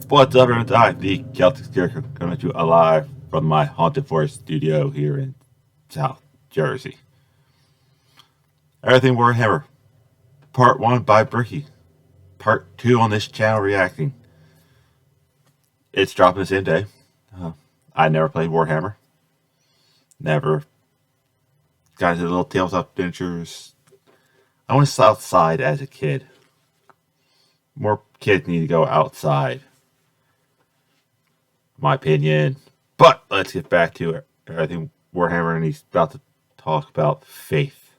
What's up, everyone? I, the Celtic Scarecrow, coming to you alive from my Haunted Forest studio here in South Jersey. Everything Warhammer, Part 1 by Bricky, Part 2 on this channel reacting. It's dropping the same day. I never played Warhammer. Never got into the little tabletop adventures. I went outside as a kid. More kids need to go outside. My opinion. But let's get back to it. Everything Warhammer, and he's about to talk about faith.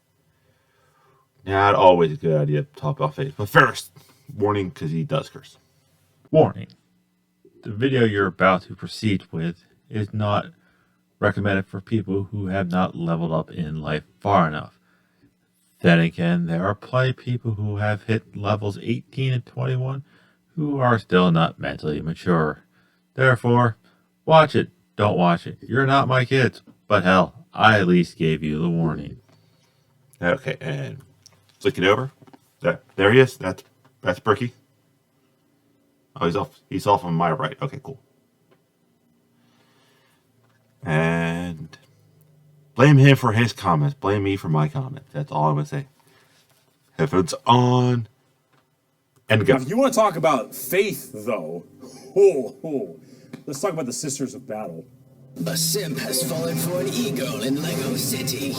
Not always a good idea to talk about faith. But first, warning, because he does curse. Warning. The video you're about to proceed with is not recommended for people who have not leveled up in life far enough. Then again, there are plenty of people who have hit levels 18 and 21 who are still not mentally mature. Therefore, watch it, don't watch it. You're not my kids, but hell, I at least gave you the warning. Okay, and flick it over. There he is. That's Bricky. Oh, he's off on my right. Okay, cool. And blame him for his comments. Blame me for my comments. That's all I'm gonna say. Headphones on. And go. If you want to talk about faith, though, let's talk about the Sisters of Battle. A simp has fallen for an eagle in Lego City.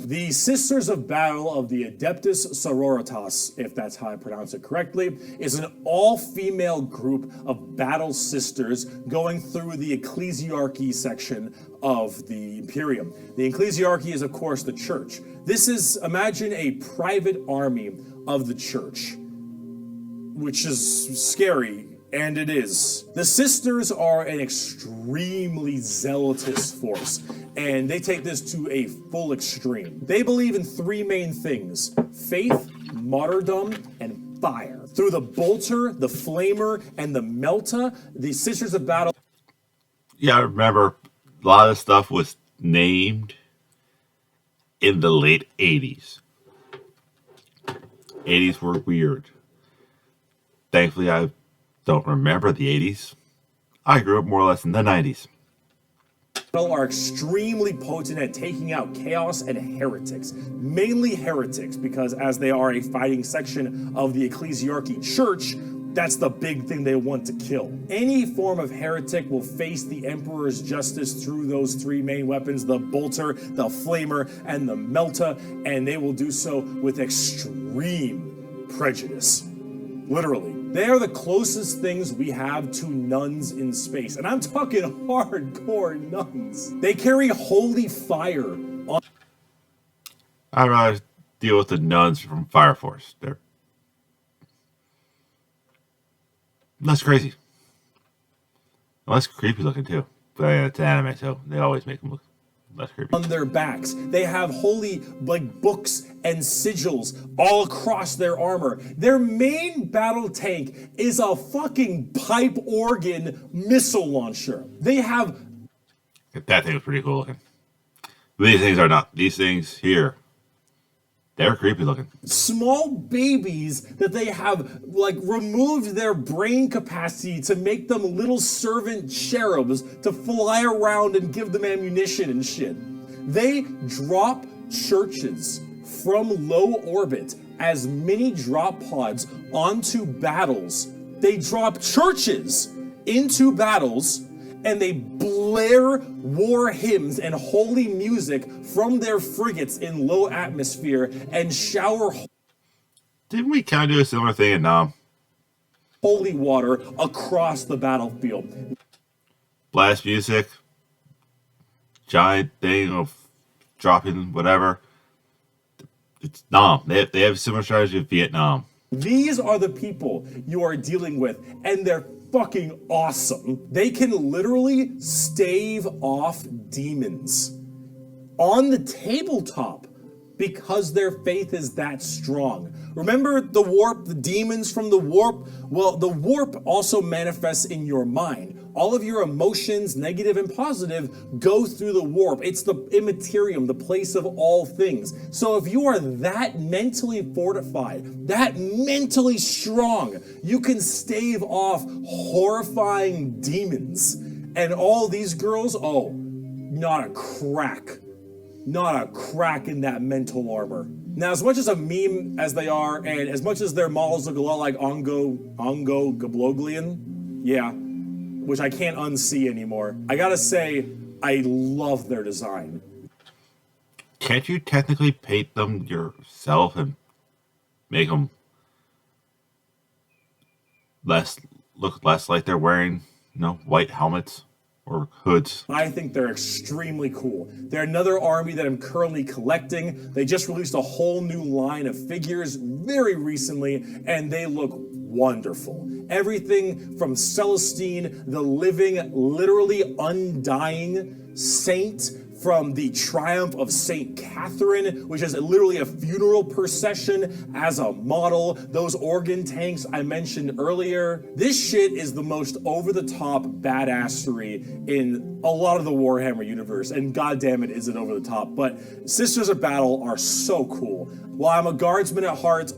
The Sisters of Battle of the Adeptus Sororitas, if that's how I pronounce it correctly, is an all-female group of battle sisters going through the ecclesiarchy section of the Imperium. The ecclesiarchy is, of course, the church. This is, imagine a private army of the church, which is scary. And it is. The sisters are an extremely zealotous force, and they take this to a full extreme. They believe in three main things: faith, martyrdom, and fire. Through the bolter, the flamer, and the melta, the Sisters of Battle... Yeah, I remember a lot of stuff was named in the late 80s. 80s were weird. Thankfully, I don't remember the 80s. I grew up more or less in the 90s. Are extremely potent at taking out chaos and heretics. Mainly heretics, because as they are a fighting section of the ecclesiarchy church, that's the big thing they want to kill. Any form of heretic will face the Emperor's justice through those three main weapons: the bolter, the flamer, and the melta, and they will do so with extreme prejudice. Literally. They are the closest things we have to nuns in space. And I'm talking hardcore nuns. They carry holy fire on... I'd rather deal with the nuns from Fire Force. They're less crazy. Less creepy looking, too. But it's anime, so they always make them look less creepy. On their backs. They have holy, like, books and sigils all across their armor. Their main battle tank is a fucking pipe organ missile launcher. They have... That thing was pretty cool looking. These things are not. These things here, they're creepy looking. Small babies that they have, like, removed their brain capacity to make them little servant cherubs to fly around and give them ammunition and shit. They drop churches from low orbit as mini drop pods onto battles. They drop churches into battles, and they blare war hymns and holy music from their frigates in low atmosphere and shower... Didn't we kind of do a similar thing in Nam? Holy water across the battlefield. Blast music, giant thing of dropping whatever. It's Nam. They have a similar strategy of Vietnam. These are the people you are dealing with, and they're fucking awesome. They can literally stave off demons. On the tabletop, because their faith is that strong. Remember the warp, the demons from the warp? Well, the warp also manifests in your mind. All of your emotions, negative and positive, go through the warp. It's the immaterium, the place of all things. So if you are that mentally fortified, that mentally strong, you can stave off horrifying demons. And all these girls, oh, not a crack. Not a crack in that mental armor. Now, as much as a meme as they are, and as much as their models look a lot like Ongo Gabloglian, yeah, which I can't unsee anymore, I gotta say, I love their design. Can't you technically paint them yourself and make them look less like they're wearing, white helmets or hoods? I think they're extremely cool. They're another army that I'm currently collecting. They just released a whole new line of figures very recently, and they look wonderful. Everything from Celestine, the living, literally undying saint, from the triumph of Saint Catherine, which is literally a funeral procession as a model, those organ tanks I mentioned earlier. This shit is the most over-the-top badassery in a lot of the Warhammer universe, and goddamn it, is it over the top. But Sisters of Battle are so cool. While I'm a guardsman at heart,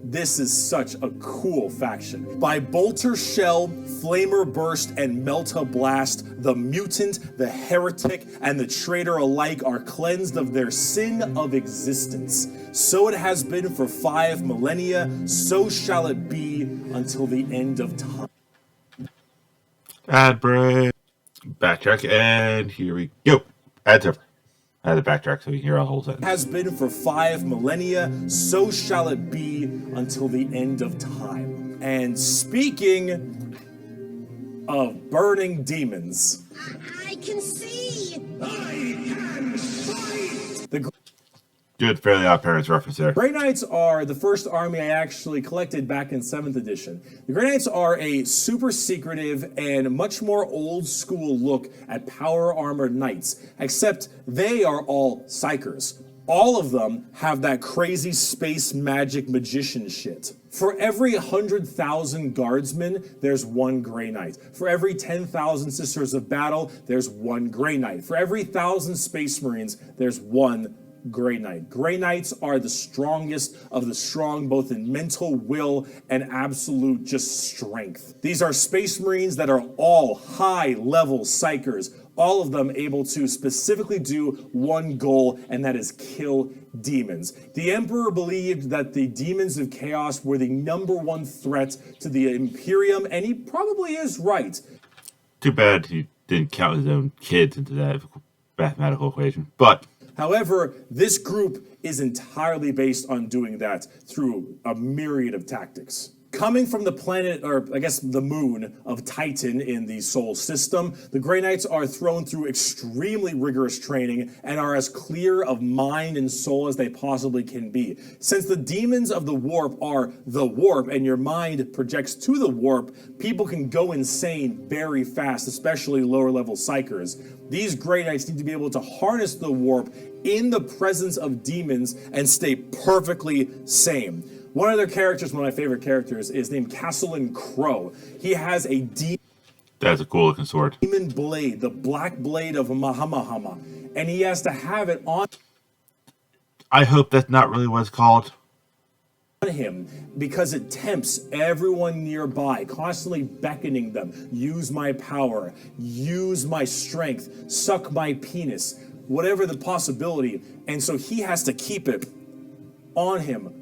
this is such a cool faction. By Bolter Shell, Flamer Burst, and Melta Blast, the mutant, the heretic, and the traitor alike are cleansed of their sin of existence. So it has been for 5 millennia, so shall it be until the end of time. Ad break. Backtrack, and here we go. Ad's over. I had to backtrack so we can hear our whole sentence. Has been for 5 millennia, so shall it be until the end of time. And speaking of burning demons, I can see! I can fight! The Good Fairly Odd Parents reference there. Grey Knights are the first army I actually collected back in 7th edition. The Grey Knights are a super secretive and much more old school look at power armored knights, except they are all psychers. All of them have that crazy space magic magician shit. For every 100,000 guardsmen, there's one Grey Knight. For every 10,000 Sisters of Battle, there's one Grey Knight. For every 1,000 Space Marines, there's one Grey Knight. Grey Knights are the strongest of the strong, both in mental will and absolute just strength. These are Space Marines that are all high-level psychers, all of them able to specifically do one goal, and that is kill demons. The Emperor believed that the demons of chaos were the #1 threat to the Imperium, and he probably is right. Too bad he didn't count his own kids into that mathematical equation, but however, this group is entirely based on doing that through a myriad of tactics. Coming from the planet, or I guess the moon, of Titan in the Sol system, the Grey Knights are thrown through extremely rigorous training and are as clear of mind and soul as they possibly can be. Since the demons of the warp are the warp and your mind projects to the warp, people can go insane very fast, especially lower level psychers. These Grey Knights need to be able to harness the warp in the presence of demons and stay perfectly sane. One of their characters, one of my favorite characters, is named Castellan Crow. He has a that's a cool looking sword. demon blade, the black blade of Mahamahama, and he has to have it on I hope that's not really what it's called. him because it tempts everyone nearby, constantly beckoning them. Use my power, use my strength, suck my penis, whatever the possibility. And so he has to keep it on him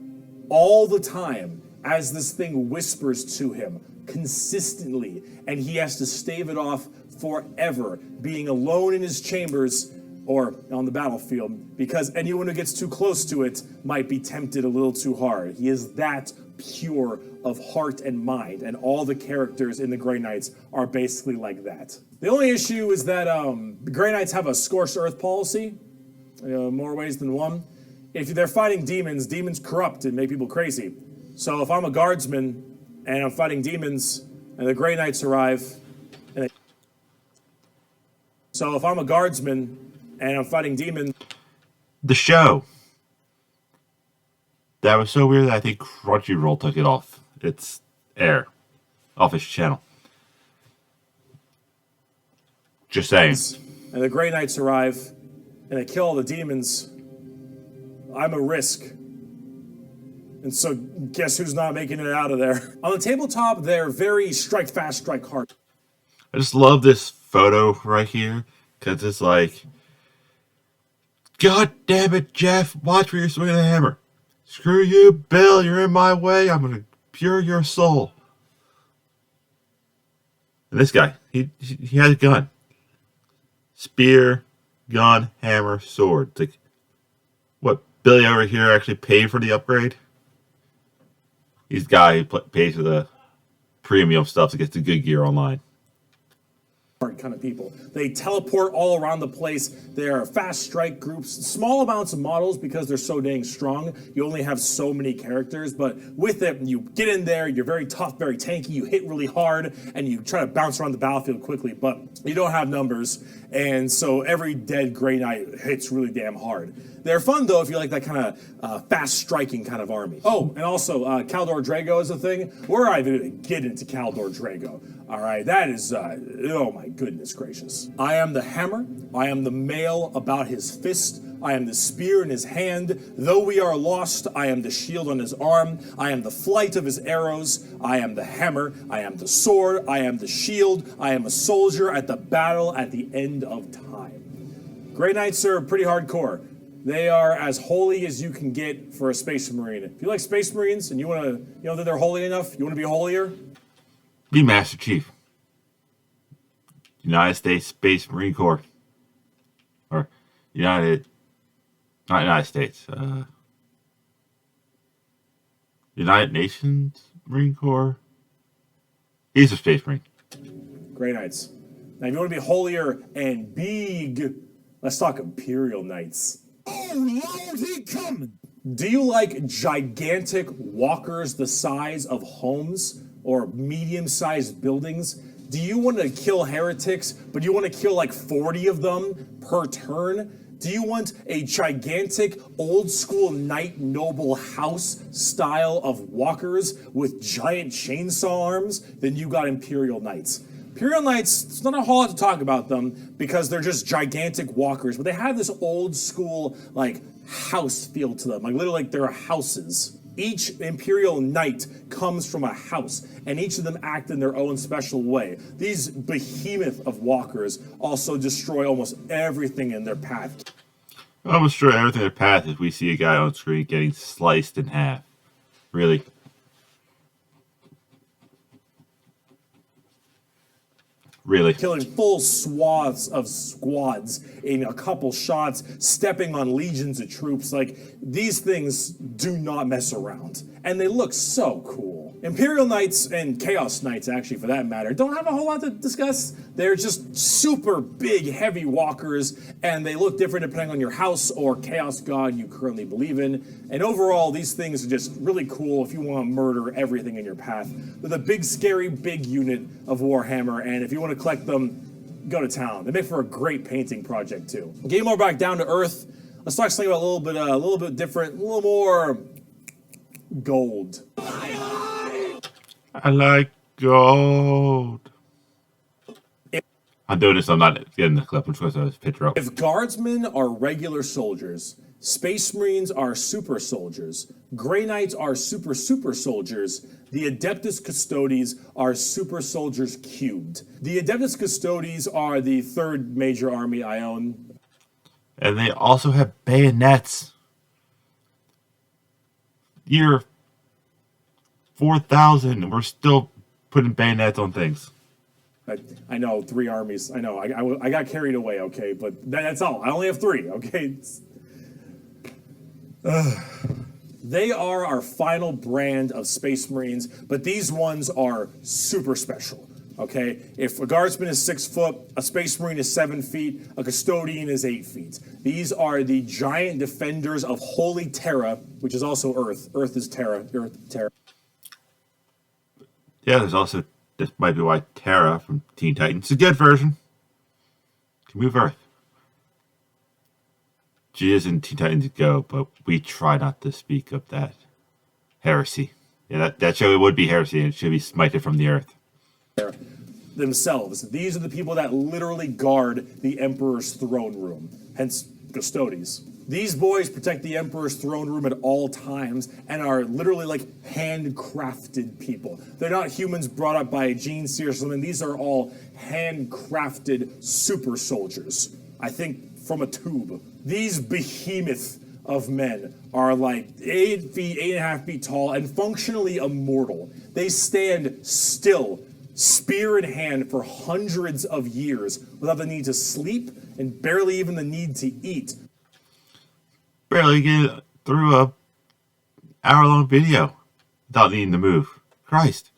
all the time as this thing whispers to him consistently, and he has to stave it off forever, being alone in his chambers or on the battlefield, because anyone who gets too close to it might be tempted a little too hard. He is that pure of heart and mind, and all the characters in the Grey Knights are basically like that. The only issue is that the Grey Knights have a scorched earth policy, more ways than one. If they're fighting demons, demons corrupt and make people crazy. So if I'm a guardsman and I'm fighting demons and the Grey Knights arrive, so if I'm a guardsman and I'm fighting demons, The show. That was so weird that I think Crunchyroll took it off its air, off its channel. Just saying. And the Grey Knights arrive, and they kill all the demons. I'm a risk. And so, guess who's not making it out of there? On the tabletop, they're very strike fast, strike hard. I just love this photo right here, because it's like, God damn it, Jeff, watch where you're swinging the hammer. Screw you, Bill, you're in my way, I'm going to pure your soul. And this guy, he has a gun. Spear, gun, hammer, sword. It's like, what, Billy over here actually paid for the upgrade? He's the guy who pays for the premium stuff to get the good gear online. Kind of people. They teleport all around the place. They are fast strike groups, small amounts of models because they're so dang strong. You only have so many characters, but with it, you get in there, you're very tough, very tanky, you hit really hard, and you try to bounce around the battlefield quickly, but you don't have numbers, and so every dead Grey Knight hits really damn hard. They're fun, though, if you like that kind of fast-striking kind of army. Oh, and also, Caldor Drago is a thing. We're not even going to get into Caldor Drago. All right, that is, oh my goodness gracious. I am the hammer. I am the mail about his fist. I am the spear in his hand. Though we are lost, I am the shield on his arm. I am the flight of his arrows. I am the hammer. I am the sword. I am the shield. I am a soldier at the battle at the end of time. Grey Knights are pretty hardcore. They are as holy as you can get for a Space Marine. If you like Space Marines and you want to, you know that they're holy enough, you want to be holier? Be Master Chief. United States Space Marine Corps. Or not United States. United Nations Marine Corps. He's a Space Marine. Grey Knights. Now, if you want to be holier and big, let's talk Imperial Knights. Oh, Lord, he coming! Do you like gigantic walkers the size of homes or medium-sized buildings? Do you want to kill heretics, but you want to kill like 40 of them per turn? Do you want a gigantic old-school knight noble house style of walkers with giant chainsaw arms? Then you got Imperial Knights. Imperial Knights, it's not a whole lot to talk about them because they're just gigantic walkers, but they have this old school, like, house feel to them. Like, literally, like they're houses. Each Imperial Knight comes from a house, and each of them act in their own special way. These behemoth of walkers also destroy almost everything in their path. Almost destroy everything in their path if we see a guy on screen getting sliced in half. Really. Really? Killing full swaths of squads in a couple shots, stepping on legions of troops. Like, these things do not mess around. And they look so cool. Imperial Knights and Chaos Knights, actually, for that matter, don't have a whole lot to discuss. They're just super big, heavy walkers, and they look different depending on your house or chaos god you currently believe in. And overall, these things are just really cool if you want to murder everything in your path. They're the big, scary, big unit of Warhammer, and if you want to collect them, go to town. They make for a great painting project, too. Getting more back down to earth, let's talk something about a little bit different, a little more gold. I like gold. I'm doing this, I'm not getting the clip. I'm just going to this picture up. If guardsmen are regular soldiers, Space Marines are super soldiers, Grey Knights are super soldiers, the Adeptus Custodes are super soldiers cubed. The Adeptus Custodes are the third major army I own. And they also have bayonets. Year 4,000, and we're still putting bayonets on things. I know, 3 armies. I know, I got carried away, okay? But that's all. I only have 3, okay? They are our final brand of Space Marines, but these ones are super special, okay? If a guardsman is 6 foot, a Space Marine is 7 feet, a custodian is 8 feet. These are the giant defenders of Holy Terra, which is also Earth. Earth is Terra. Earth, Terra. Yeah, there's also, this might be why Terra from Teen Titans, a good version, can move Earth. She is in Teen Titans Go, but we try not to speak of that. Heresy. Yeah, that show would be heresy, and it should be smited from the earth. Themselves. These are the people that literally guard the Emperor's throne room, hence Custodes. These boys protect the Emperor's throne room at all times and are literally like handcrafted people. They're not humans brought up by a gene seer or something. These are all handcrafted super soldiers. I think from a tube. These behemoth of men are like 8 feet, 8.5 feet tall, and functionally immortal. They stand still, spear in hand, for hundreds of years without the need to sleep and barely even the need to eat. Barely get through a hour-long video without needing to move. Christ.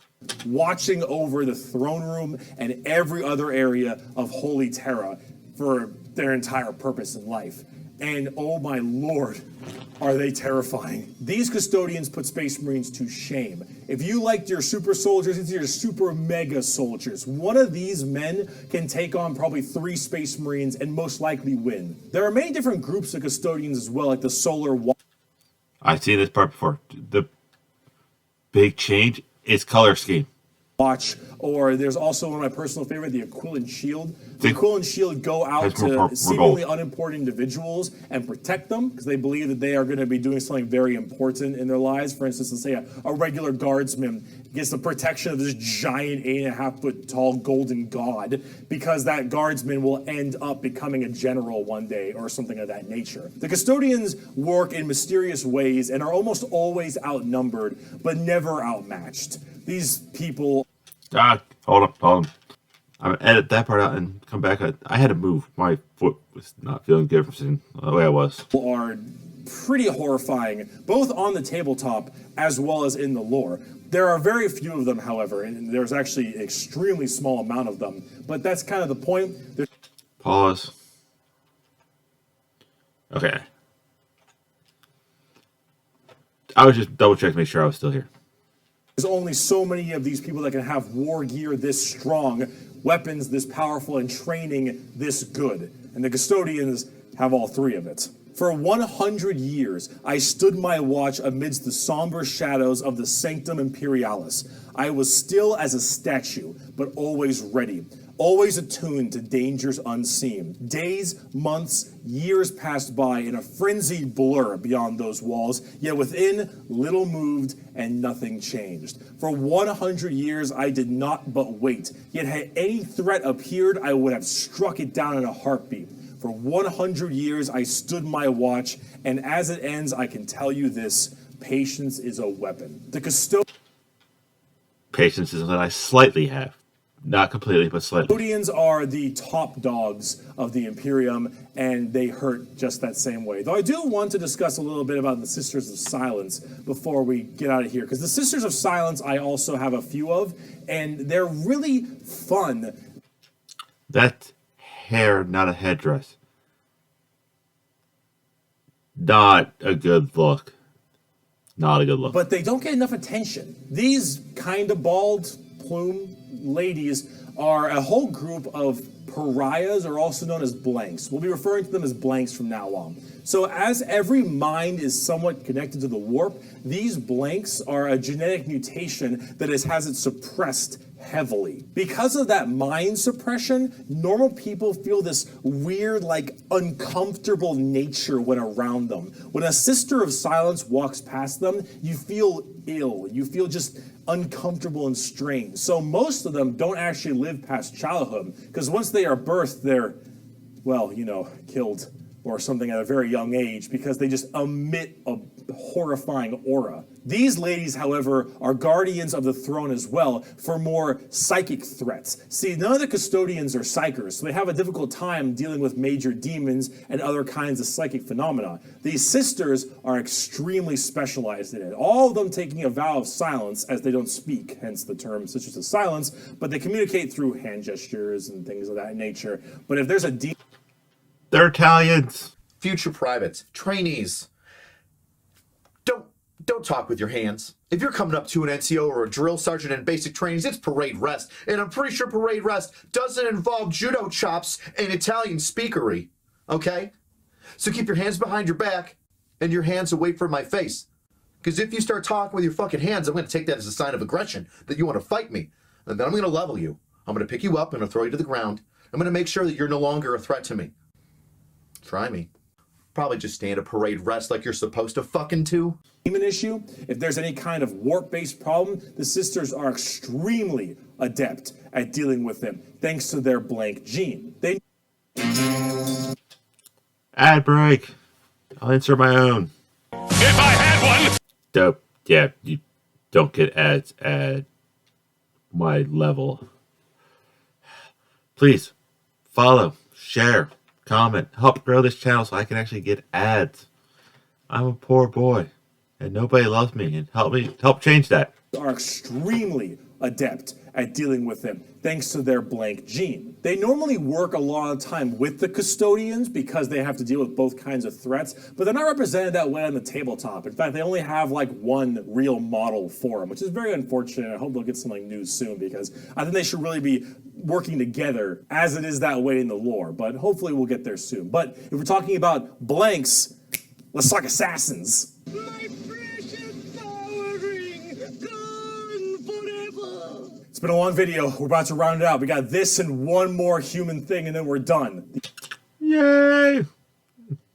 Watching over the throne room and every other area of Holy Terra for their entire purpose in life. And oh my lord, are they terrifying. These custodians put Space Marines to shame. If you liked your super soldiers, it's your super mega soldiers. One of these men can take on probably 3 Space Marines and most likely win. There are many different groups of custodians as well, like the Solar I've seen this part before. The big change is color scheme. Watch, or there's also one of my personal favorite, the Aquilin Shield. The Aquilin Shield go out to seemingly unimportant individuals and protect them because they believe that they are going to be doing something very important in their lives. For instance, let's say a regular guardsman gets the protection of this giant 8.5 foot tall golden god because that guardsman will end up becoming a general one day or something of that nature. The custodians work in mysterious ways and are almost always outnumbered, but never outmatched. These people... Hold on. I'm gonna edit that part out and come back. I had to move. My foot was not feeling good from the way I was. Are pretty horrifying, both on the tabletop as well as in the lore. There are very few of them, however, and there's actually an extremely small amount of them. But that's kind of the point. Pause. Okay. I was just double checking to make sure I was still here. There's only so many of these people that can have war gear this strong, weapons this powerful, and training this good. And the custodians have all 3 of it. For 100 years, I stood my watch amidst the somber shadows of the Sanctum Imperialis. I was still as a statue, but always ready, always attuned to dangers unseen. Days, months, years passed by in a frenzied blur beyond those walls, yet within, little moved and nothing changed. For 100 years, I did not but wait, yet had any threat appeared, I would have struck it down in a heartbeat. For 100 years, I stood my watch, and as it ends, I can tell you this: patience is a weapon. The Patience is what I slightly have. Not completely, but slightly. Custodians are the top dogs of the Imperium, and they hurt just that same way. Though I do want to discuss a little bit about the Sisters of Silence before we get out of here, because the Sisters of Silence I also have a few of, and they're really fun. That hair, not a headdress. Not a good look. Not a good look. But they don't get enough attention. These kind of bald plume ladies are a whole group of pariahs, or also known as blanks. We'll be referring to them as blanks from now on. So as every mind is somewhat connected to the warp, these blanks are a genetic mutation that has it suppressed heavily. Because of that mind suppression, normal people feel this weird, like, uncomfortable nature when around them. When a Sister of Silence walks past them, you feel ill. You feel just uncomfortable and strange. So most of them don't actually live past childhood, because once they are birthed, they're, well, killed or something at a very young age, because they just emit a horrifying aura. These ladies, however, are guardians of the throne as well for more psychic threats. See, none of the custodians are psychers, so they have a difficult time dealing with major demons and other kinds of psychic phenomena. These sisters are extremely specialized in it, all of them taking a vow of silence as they don't speak, hence the term Sisters of Silence, but they communicate through hand gestures and things of that nature. But if there's a demon... They're Italians. Future privates, trainees. Don't talk with your hands. If you're coming up to an NCO or a drill sergeant in basic trainings, it's parade rest. And I'm pretty sure parade rest doesn't involve judo chops and Italian speakery. Okay? So keep your hands behind your back and your hands away from my face. Because if you start talking with your fucking hands, I'm going to take that as a sign of aggression, that you want to fight me. And then I'm going to level you. I'm going to pick you up, I'm going to throw you to the ground. I'm going to make sure that you're no longer a threat to me. Try me. Probably just stand a parade rest like you're supposed to fucking to. Demon issue, if there's any kind of warp-based problem, the sisters are extremely adept at dealing with them, thanks to their blank gene. They Ad break. I'll insert my own. If I had one! Dope. Yeah, you don't get ads at my level. Please follow, share, comment, help grow this channel so I can actually get ads. I'm a poor boy and nobody loves me, and help change that. are extremely adept at dealing with them, thanks to their blank gene. They normally work a lot of time with the custodians because they have to deal with both kinds of threats, but they're not represented that way on the tabletop. In fact, they only have like one real model for them, which is very unfortunate. I hope they'll get something new soon, because I think they should really be working together as it is that way in the lore, but hopefully we'll get there soon. But if we're talking about blanks, let's talk assassins. My precious power ring, gone forever. It's been a long video. We're about to round it out. We got this and one more human thing, and then we're done. Yay!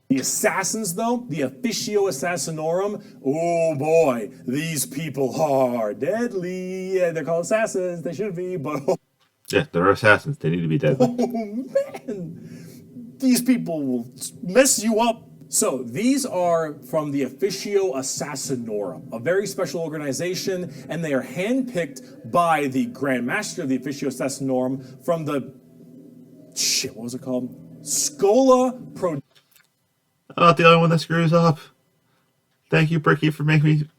The assassins, though, the Officio Assassinorum, oh boy, these people are deadly. Yeah, they're called assassins. They should be, but Yeah, they're assassins. They need to be dead. oh man, these people will mess you up. So these are from the Officio Assassinorum, a very special organization, and they are handpicked by the Grand Master of the Officio Assassinorum from the, what was it called? Scola Pro. I'm not the only one that screws up. Thank you, Bricky, for making me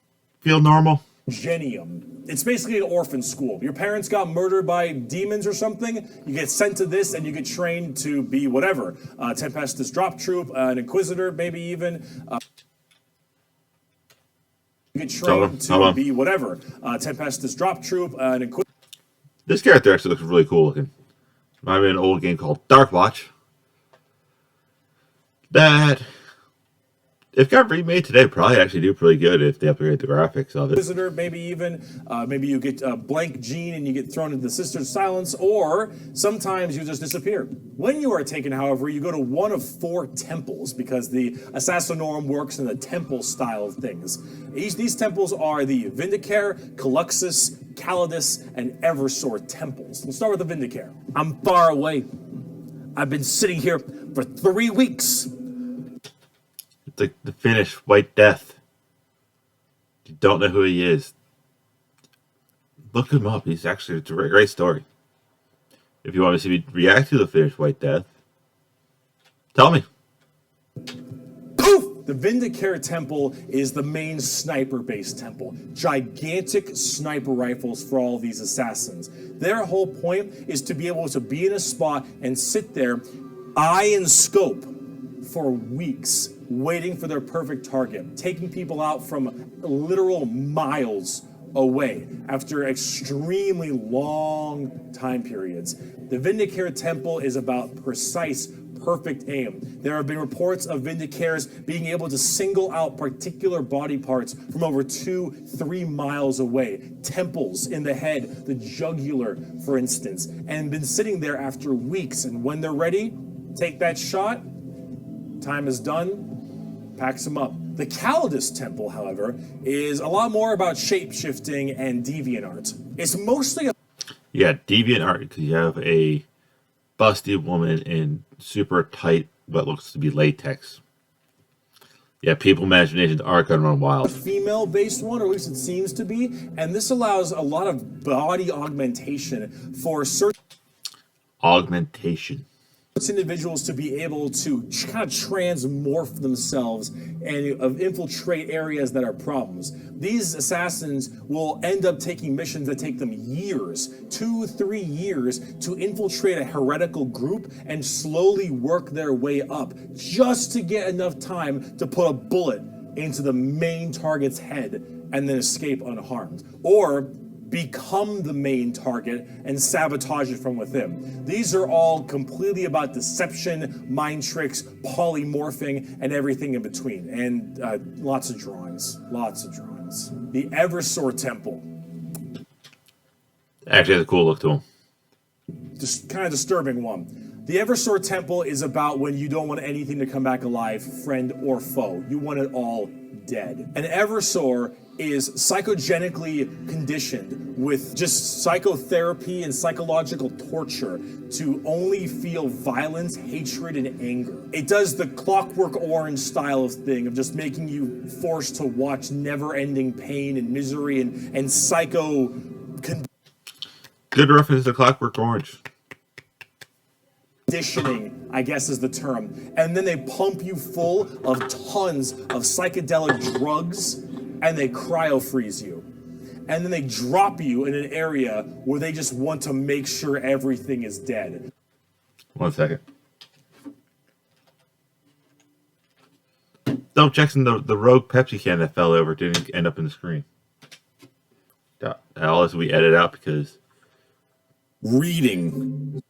feel normal. Genium. It's basically an orphan school. Your parents got murdered by demons or something, you get sent to this and you get trained to be whatever. Tempestus Drop Troop, an Inquisitor, maybe even. You get trained to be whatever. Tempestus Drop Troop, an Inquisitor. This character actually looks really cool looking. I'm in an old game called Dark Watch. That, if got remade today, probably actually do pretty good if they upgrade the graphics of it. Visitor, maybe even, maybe you get a blank gene and you get thrown into the Sisters of Silence, or sometimes you just disappear. When you are taken, however, you go to one of 4 temples, because the Assassinorum works in the temple style of things. These temples are the Vindicare, Caluxus, Calidus, and Eversor temples. We'll start with the Vindicare. I'm far away. I've been sitting here for 3 weeks. It's like the Finnish White Death. You don't know who he is. Look him up. He's actually, it's a great story. If you want to see me react to the Finnish White Death, tell me. Poof! The Vindicare Temple is the main sniper-based temple. Gigantic sniper rifles for all these assassins. Their whole point is to be able to be in a spot and sit there, eye and scope, for weeks, waiting for their perfect target, taking people out from literal miles away after extremely long time periods. The Vindicare Temple is about precise, perfect aim. There have been reports of Vindicares being able to single out particular body parts from over 2-3 miles away. Temples in the head, the jugular, for instance, and been sitting there after weeks. And when they're ready, take that shot. Time is done, packs them up. The Calidus Temple, however, is a lot more about shape-shifting and deviant art. It's mostly a Deviant art, because you have a busty woman in super tight, what looks to be latex. Yeah, people imagination art gonna run wild. female-based one, or at least it seems to be, and this allows a lot of body augmentation for certain individuals to be able to kind of transmorph themselves and infiltrate areas that are problems. These assassins will end up taking missions that take them years, 2-3 years, to infiltrate a heretical group and slowly work their way up, just to get enough time to put a bullet into the main target's head and then escape unharmed. Or become the main target and sabotage it from within. These are all completely about deception, mind tricks, polymorphing, and everything in between. And lots of drawings. the Eversor Temple. Actually has a cool look to him. Just kind of disturbing one. The Eversor Temple is about when you don't want anything to come back alive, friend or foe. You want it all dead. An Eversor is psychogenically conditioned with just psychotherapy and psychological torture to only feel violence, hatred, and anger. It does the Clockwork Orange style of thing of just making you forced to watch never-ending pain and misery and psycho Good reference to Clockwork Orange. conditioning, I guess is the term. And then they pump you full of tons of psychedelic drugs and they cryo-freeze you. And then they drop you in an area where they just want to make sure everything is dead. 1 second. Don't Jackson, the rogue Pepsi can that fell over didn't end up in the screen. All this we edit out because Reading.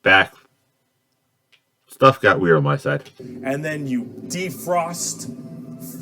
back stuff got weird on my side. And then you defrost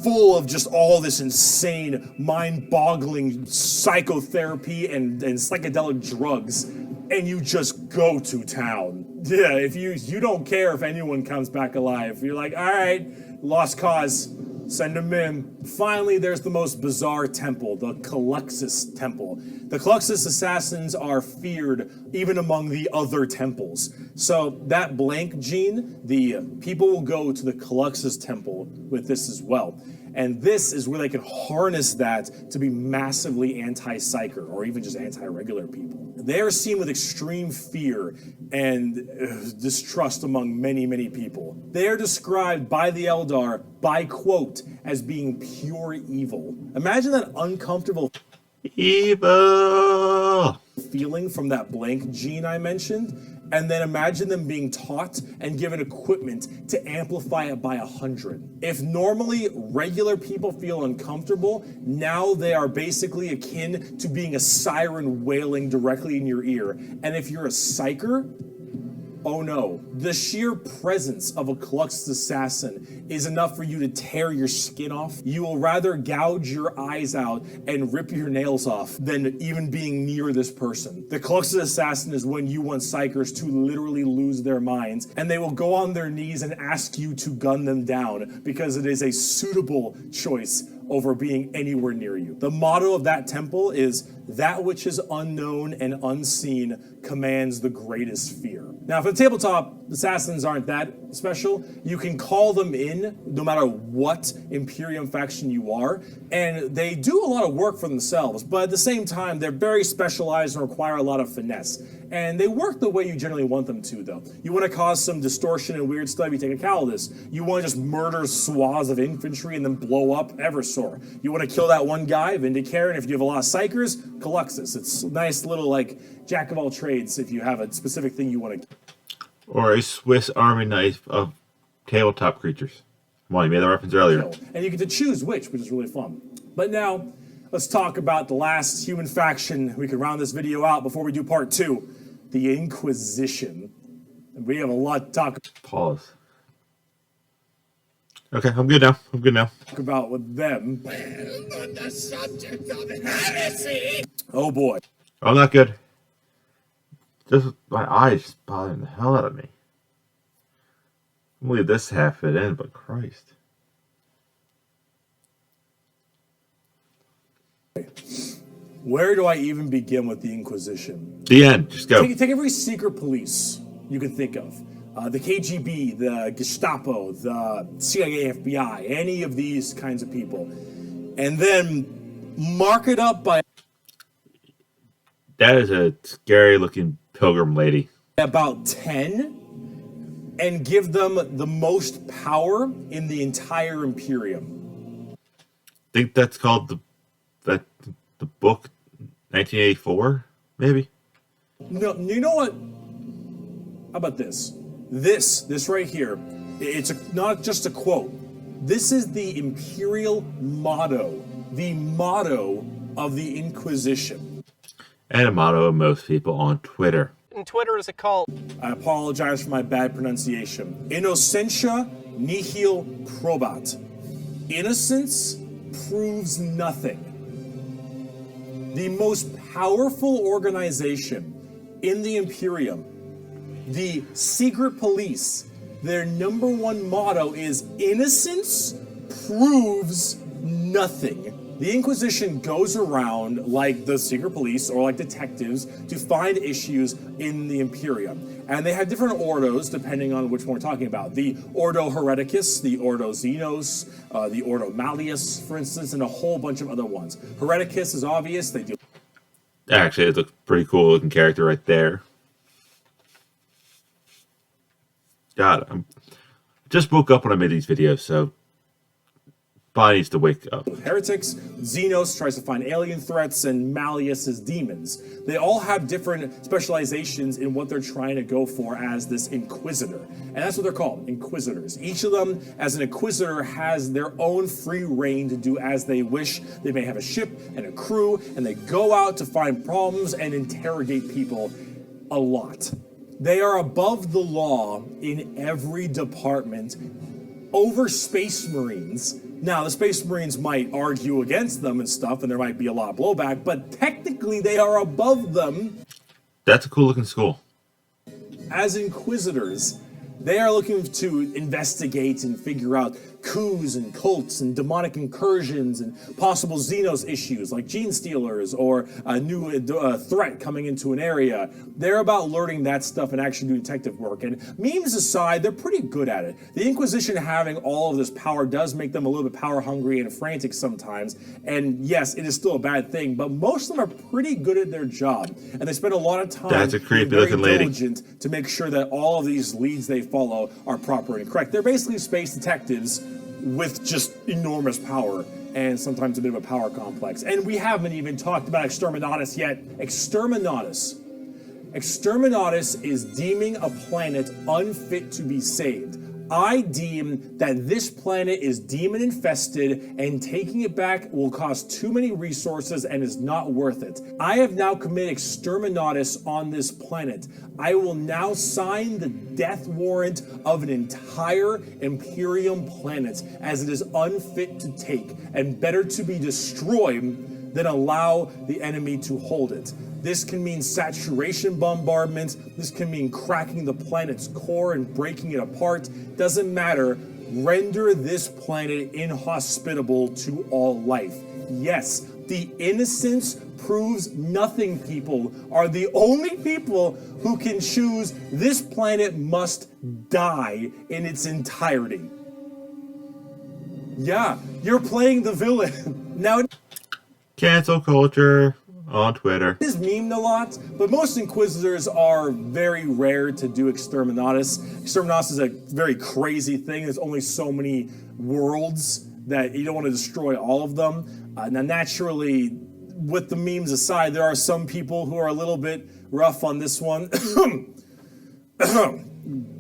full of just all this insane, mind-boggling psychotherapy and psychedelic drugs, and you just go to town. Yeah, if you don't care if anyone comes back alive. You're like, all right, lost cause. Send them in. Finally, there's the most bizarre temple, the Caluxus Temple. The Caluxus assassins are feared even among the other temples. So that blank gene, the people will go to the Caluxus Temple with this as well. And this is where they can harness that to be massively anti-psyker or even just anti-regular people. They are seen with extreme fear and distrust among many, many people. They are described by the Eldar, by quote, as being pure evil. Imagine that uncomfortable Evil! feeling from that blank gene I mentioned, and then imagine them being taught and given equipment to amplify it by 100. If normally regular people feel uncomfortable, now they are basically akin to being a siren wailing directly in your ear. And if you're a psyker, oh no, the sheer presence of a Caluxus assassin is enough for you to tear your skin off. You will rather gouge your eyes out and rip your nails off than even being near this person. The Caluxus assassin is when you want psychers to literally lose their minds, and they will go on their knees and ask you to gun them down because it is a suitable choice over being anywhere near you. The motto of that temple is, that which is unknown and unseen commands the greatest fear. Now, for the tabletop, assassins aren't that special. You can call them in no matter what Imperium faction you are, and they do a lot of work for themselves, but at the same time, they're very specialized and require a lot of finesse. And they work the way you generally want them to, though. You want to cause some distortion and weird stuff, you take a Calidus. You want to just murder swaths of infantry and then blow up Eversor. You want to kill that one guy, Vindicare, and if you have a lot of Psychers, Caluxus. It's a nice little, like, jack of all trades if you have a specific thing you want to... Or a Swiss Army knife of tabletop creatures. Well, you made the reference earlier. kill. And you get to choose which is really fun. But now, let's talk about the last human faction. We can round this video out before we do part 2. The Inquisition. And we have a lot to talk Pause. Okay, I'm good now. about with them. On the subject of heresy! Oh boy. I'm not good. Just my eyes just bothering the hell out of me. I'll leave this half it in, but Christ. Where do I even begin with the Inquisition? The end. Just go. Take every secret police you can think of. The KGB, the Gestapo, the CIA, FBI, any of these kinds of people. And then mark it up by That is a scary looking pilgrim lady. about 10 and give them the most power in the entire Imperium. I think that's called the book 1984, maybe. No, you know what? How about this? This right here, it's not just a quote. This is the imperial motto, the motto of the Inquisition. And a motto of most people on Twitter. And Twitter is a cult. I apologize for my bad pronunciation. Innocentia Nihil probat. Innocence proves nothing. The most powerful organization in the Imperium, the secret police, their #1 motto is innocence proves nothing. The Inquisition goes around like the secret police or like detectives to find issues in the Imperium. And they have different ordos depending on which one we're talking about. The Ordo Hereticus, the Ordo Xenos, the Ordo Malleus, for instance, and a whole bunch of other ones. Hereticus is obvious. They do. Actually, it looks pretty cool looking character right there. God, I just woke up when I made these videos, so body needs to wake up. Heretics, Xenos tries to find alien threats, and Malleus is demons. They all have different specializations in what they're trying to go for as this Inquisitor. And that's what they're called, Inquisitors. Each of them, as an Inquisitor, has their own free reign to do as they wish. They may have a ship and a crew, and they go out to find problems and interrogate people a lot. They are above the law in every department over Space Marines. Now, the Space Marines might argue against them and stuff, and there might be a lot of blowback, but technically they are above them. That's a cool looking school. As Inquisitors, they are looking to investigate and figure out coups and cults and demonic incursions and possible Xenos issues like gene stealers or a new threat coming into an area. They're about learning that stuff and actually doing detective work. And memes aside, they're pretty good at it. The Inquisition having all of this power does make them a little bit power hungry and frantic sometimes. And yes, it is still a bad thing, but most of them are pretty good at their job. And they spend a lot of time That's a creepy being looking very lady. diligent to make sure that all of these leads they follow are proper and correct. They're basically space detectives with just enormous power and sometimes a bit of a power complex. And we haven't even talked about Exterminatus yet. Exterminatus is deeming a planet unfit to be saved. I deem that this planet is demon infested and taking it back will cost too many resources and is not worth it. I have now committed Exterminatus on this planet. I will now sign the death warrant of an entire Imperium planet as it is unfit to take and better to be destroyed than allow the enemy to hold it. This can mean saturation bombardment. This can mean cracking the planet's core and breaking it apart. Doesn't matter. Render this planet inhospitable to all life. Yes, the innocence proves nothing people are the only people who can choose this planet must die in its entirety. Yeah, you're playing the villain. Now, Cancel culture on Twitter. it is memed a lot, but most Inquisitors are very rare to do Exterminatus. Exterminatus is a very crazy thing. There's only so many worlds that you don't want to destroy all of them. Now, naturally, with the memes aside, there are some people who are a little bit rough on this one.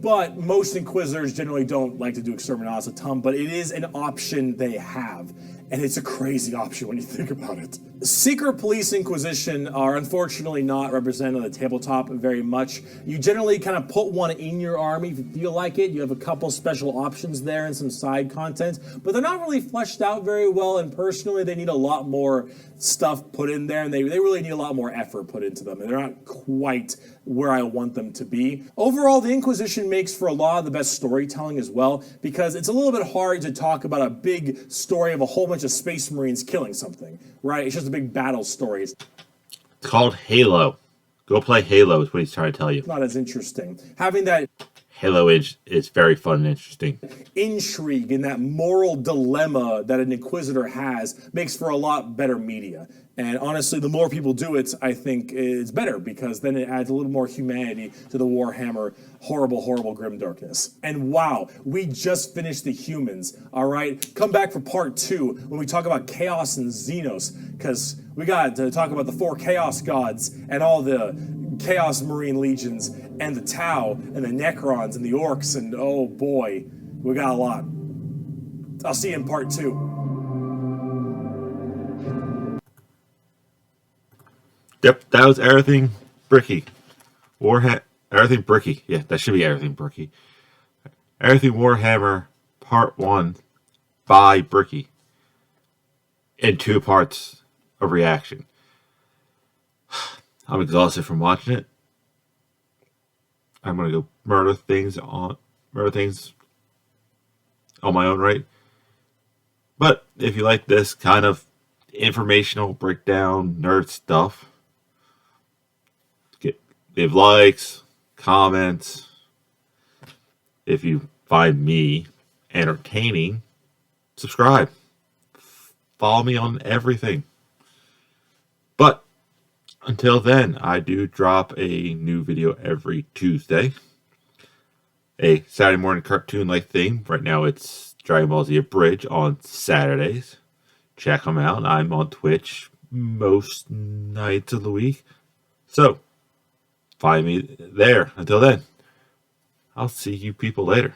But most Inquisitors generally don't like to do Exterminatus a ton, but it is an option they have. And it's a crazy option when you think about it. Secret Police Inquisition are unfortunately not represented on the tabletop very much. You generally kind of put one in your army if you feel like it. You have a couple special options there and some side content, but they're not really fleshed out very well, and personally they need a lot more stuff put in there, and they really need a lot more effort put into them, and they're not quite where I want them to be. Overall, the Inquisition makes for a lot of the best storytelling as well, because it's a little bit hard to talk about a big story of a whole bunch of Space Marines killing something, right? It's just a big battle story. It's It's called Halo. Go play Halo is what he's trying to tell you. not as interesting. Having that Halo is very fun and interesting. intrigue and that moral dilemma that an Inquisitor has makes for a lot better media. And honestly, the more people do it, I think it's better, because then it adds a little more humanity to the Warhammer horrible, horrible grimdarkness. And wow, we just finished the humans, all right? Come back for part 2 when we talk about Chaos and Xenos, because we got to talk about the 4 Chaos Gods and all the Chaos Marine Legions and the Tau and the Necrons and the Orcs, and oh boy, we got a lot. I'll see you in part 2. Yep, that was everything bricky. Everything bricky. Yeah, that should be everything bricky. Everything Warhammer part 1 by Bricky in 2 parts of reaction. I'm exhausted from watching it. I'm gonna go murder things on my own right. But if you like this kind of informational breakdown nerd stuff, leave likes, comments. If you find me entertaining, subscribe. Follow me on everything. But until then, I do drop a new video every Tuesday. A Saturday morning cartoon-like thing. Right now it's Dragon Ball Z Abridged on Saturdays. Check them out. I'm on Twitch most nights of the week. So, find me there. Until then, I'll see you people later.